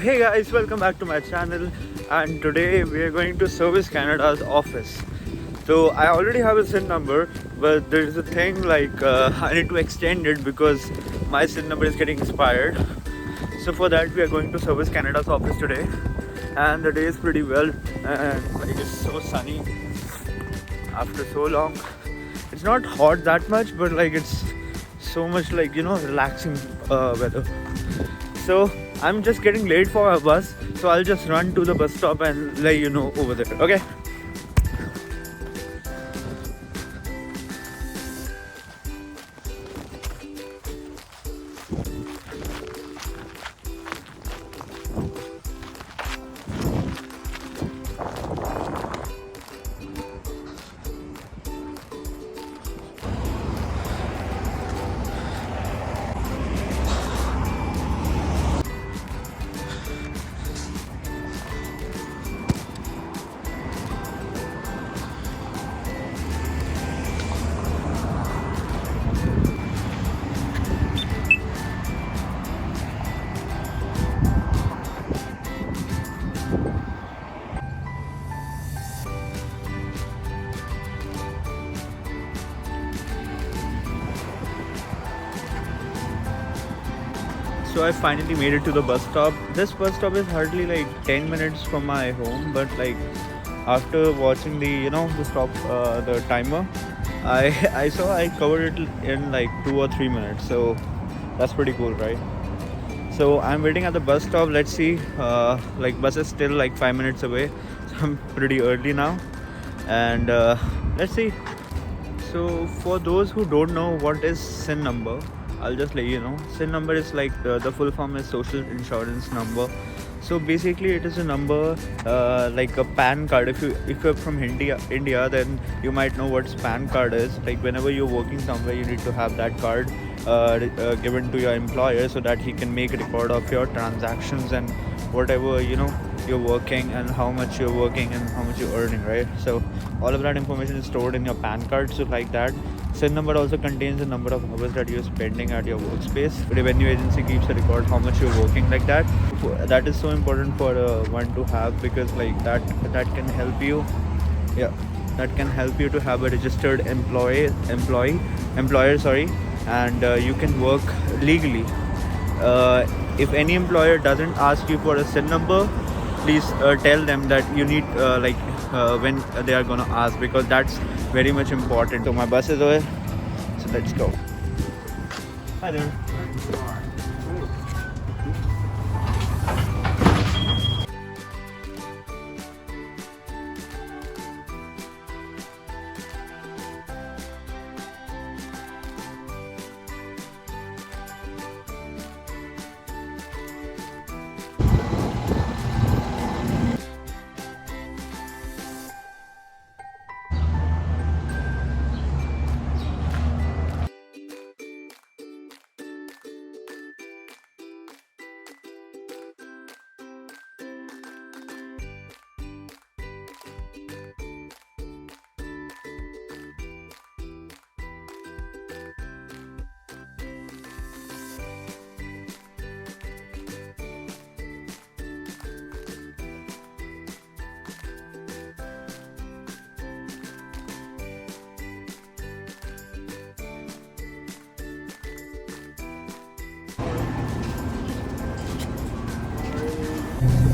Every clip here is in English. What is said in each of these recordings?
hey guys, welcome back to my channel, and today we are going to Service Canada's office. So I already have a SIN number, but there is a thing like I need to extend it because my SIN number is getting expired. So for that we are going to Service Canada's office today, and the day is pretty well, and like it's so sunny after so long. It's not hot that much, but like it's so much like relaxing weather. So I'm just getting late for my bus, so I'll just run to the bus stop and let you know over there. Okay. So I finally made it to the bus stop. This bus stop is hardly like 10 minutes from my home, but like after watching the the stop the timer, I saw I covered it in like 2 or 3 minutes. So that's pretty cool, right? So I'm waiting at the bus stop. Let's see. Like bus is still like 5 minutes away. So I'm pretty early now, and let's see. So for those who don't know what is SIN number, I'll just let you know. SIN number is like the full form is social insurance number. So basically it is a number like a PAN card. If you're from India, then you might know what PAN card is. Like whenever you're working somewhere, you need to have that card given to your employer so that he can make a record of your transactions and whatever you're working and how much you're working and how much you're earning, right? So all of that information is stored in your PAN card. So like that, SIN number also contains the number of hours that you're spending at your workspace. Revenue agency keeps a record how much you're working, like that. That is so important for one to have, because like that can help you. Yeah, that can help you to have a registered employer, sorry, and you can work legally. If any employer doesn't ask you for a SIN number, please tell them that you need when they are gonna ask, because that's very much important. So my bus is over, so let's go. Hi there.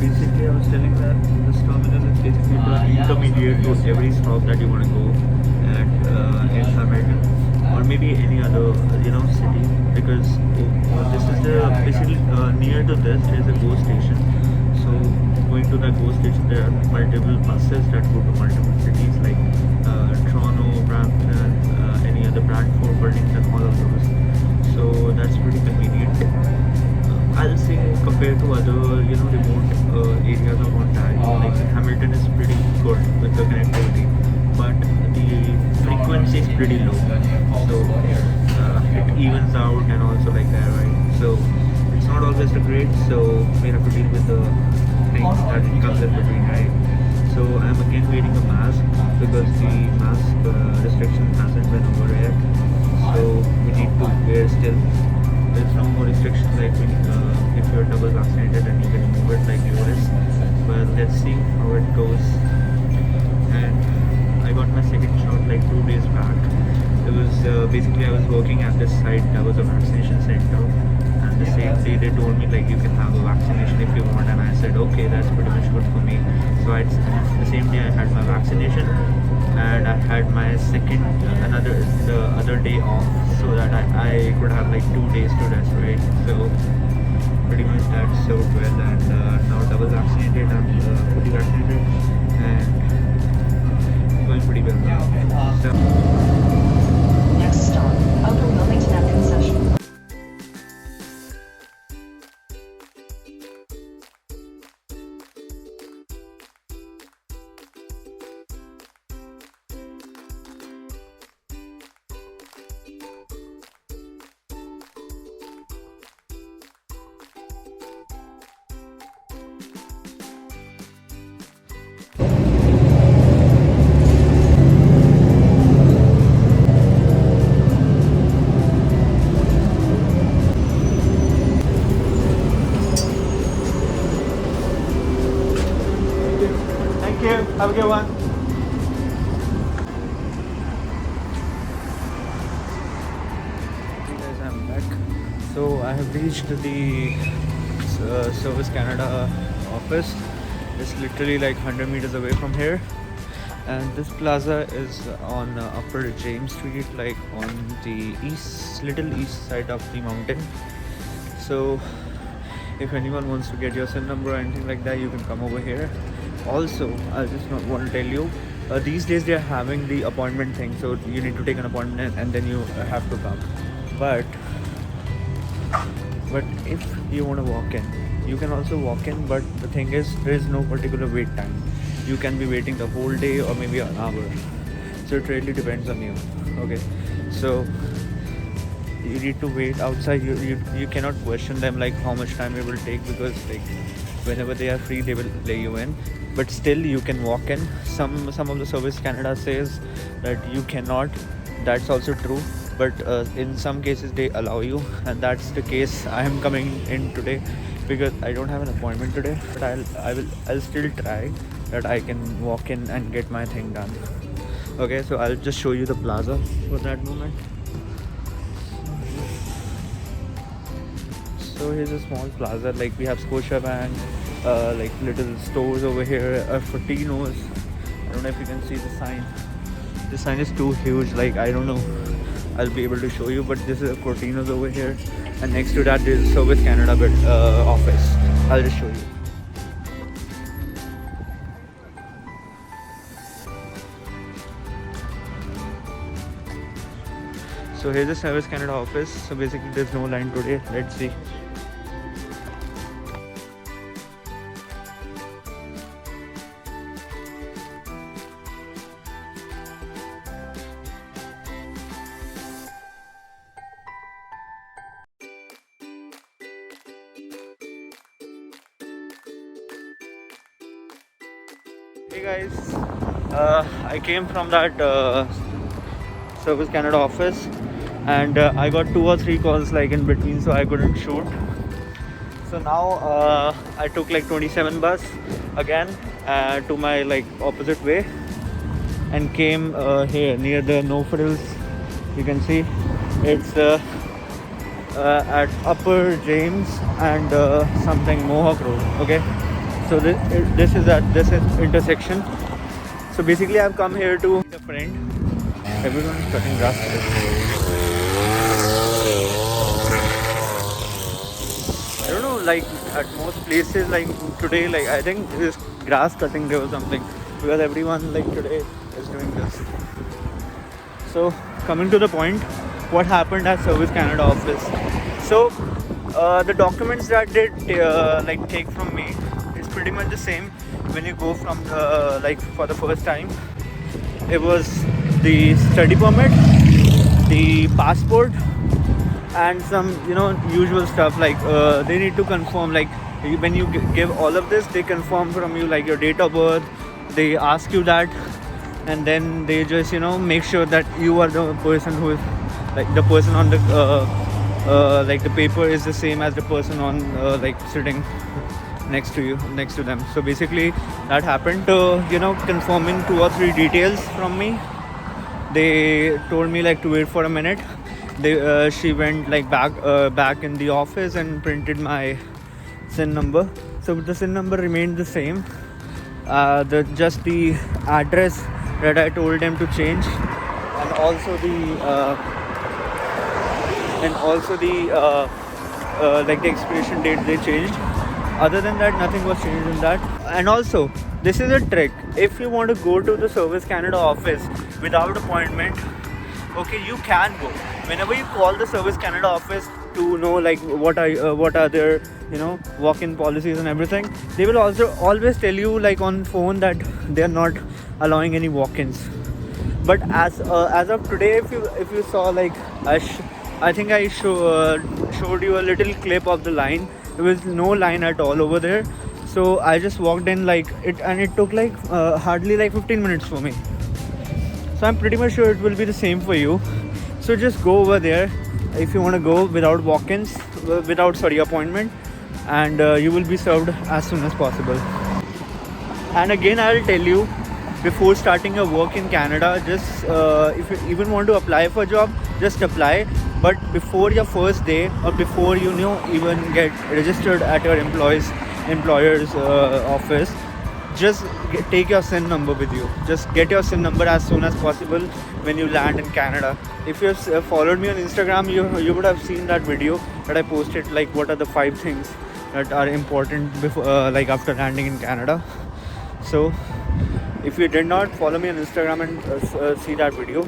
Basically, I was telling that this terminal is basically the intermediate to every stop that you want to go at in Hamilton or maybe any other city, because this is basically near to this there is a GO station. So going to that GO station, there are multiple buses that go to multiple cities like Toronto, Brampton, any other Brantford, Burlington, all of those. So that's pretty convenient. I'll say compared to other remote areas of Ontario, like Hamilton is pretty good with the connectivity, but the frequency is pretty low, so it evens out and also like that, right? So it's not always the great, so we have to deal with the things that comes in between, right? So I'm again wearing a mask because the mask restriction hasn't been over yet, so we need to wear still. There's no more restrictions like when, if you're double vaccinated and you can remove it, dose, and I got my second shot like 2 days back. It was basically I was working at this site that was a vaccination center, and the same day they told me like you can have a vaccination if you want, and I said okay, that's pretty much good for me. So the same day I had my vaccination, and I had my second the other day off, so that I could have like 2 days to rest, right? So pretty much that served well, and now double vaccinated, I'm fully vaccinated, and going pretty well now. So Next stop, Upper Wilmington at Concession. thank you. Have a good one. Hey guys, I'm back. So I have reached the Service Canada office. It's literally like 100 meters away from here, and this plaza is on Upper James Street, like on the little east side of the mountain. So if anyone wants to get your SIN number or anything like that, you can come over here. Also, I just want to tell you, these days they are having the appointment thing, so you need to take an appointment and then you have to come. But if you want to walk in, you can also walk in, but the thing is there is no particular wait time. You can be waiting the whole day or maybe an hour, so it really depends on you. Okay, so you need to wait outside. You cannot question them like how much time it will take, because like whenever they are free they will let you in, but still you can walk in. Some of the Service Canada says that you cannot. That's also true, but in some cases they allow you, and that's the case I am coming in today, because I don't have an appointment today, but I'll still try that I can walk in and get my thing done. Okay, so I'll just show you the plaza for that moment. So here's a small plaza, like we have Scotiabank, like little stores over here, Fortinos. I don't know if you can see the sign. The sign is too huge, like I don't know I'll be able to show you, but this is a Fortinos over here, and next to that is Service Canada office. I'll just show you. So here's the Service Canada office. So basically there's no line today. Let's see. Hey guys, I came from that Service Canada office, and I got 2 or 3 calls like in between, so I couldn't shoot. So now I took like 27 bus again to my like opposite way, and came here near the No Frills. You can see it's at Upper James and something Mohawk Road. Okay, so this is at this intersection. So basically I've come here to meet a friend. Everyone is cutting grass today. I don't know, like at most places like today, like I think this is grass cutting day or something, because everyone like today is doing this. So coming to the point, what happened at Service Canada office. So the documents that they like take from me is pretty much the same when you go from the like for the first time. It was the study permit, the passport, and some usual stuff like they need to confirm, like when you give all of this, they confirm from you like your date of birth. They ask you that, and then they just make sure that you are the person who is like the person on the like the paper is the same as the person on like sitting next to them. So basically that happened to, confirming 2 or 3 details from me. They told me like to wait for a minute. She went like back in the office and printed my SIN number. So the SIN number remained the same. The address that I told them to change, and also the expiration date they changed. Other than that, nothing was changed in that. And also, this is a trick. If you want to go to the Service Canada office without appointment, okay, you can go. Whenever you call the Service Canada office to know like what are their walk-in policies and everything, they will also always tell you like on phone that they are not allowing any walk-ins. But as of today, if you saw, like I think I showed you a little clip of the line. There was no line at all over there. So I just walked in like it, and it took like hardly like 15 minutes for me. So I'm pretty much sure it will be the same for you. So just go over there if you want to go without walk-ins, appointment, and you will be served as soon as possible. And again, I'll tell you, before starting your work in Canada, just if you even want to apply for a job, just apply. But before your first day, or before even get registered at your employer's office, just take your SIN number with you. Just get your SIN number as soon as possible when you land in Canada. If you've followed me on Instagram, you would have seen that video that I posted, like what are the 5 things that are important before like after landing in Canada. So if you did not follow me on Instagram and see that video,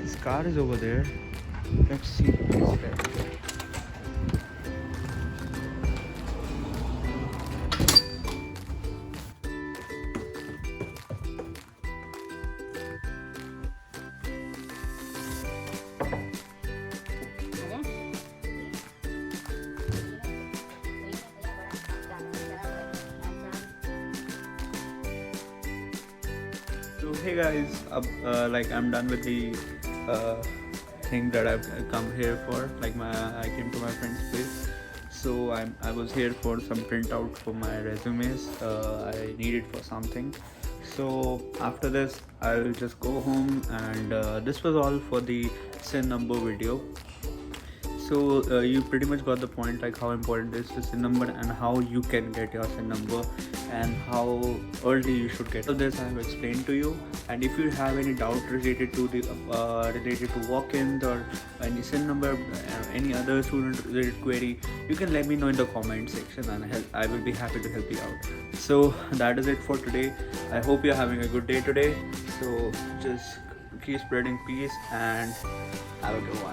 this car is over there. Let's see what is there. So hey guys, like I'm done with the thing that I've come here for. Like I came to my friend's place, so I was here for some printout for my resumes. I needed for something. So after this, I'll just go home, and this was all for the SIN number video. So you pretty much got the point, like how important is the SIN number and how you can get your SIN number and how early you should get. So this I have explained to you, and if you have any doubt related to walk-ins or any SIN number, any other student related query, you can let me know in the comment section, and I will be happy to help you out. So that is it for today. I hope you're having a good day today. So just keep spreading peace and have a good one.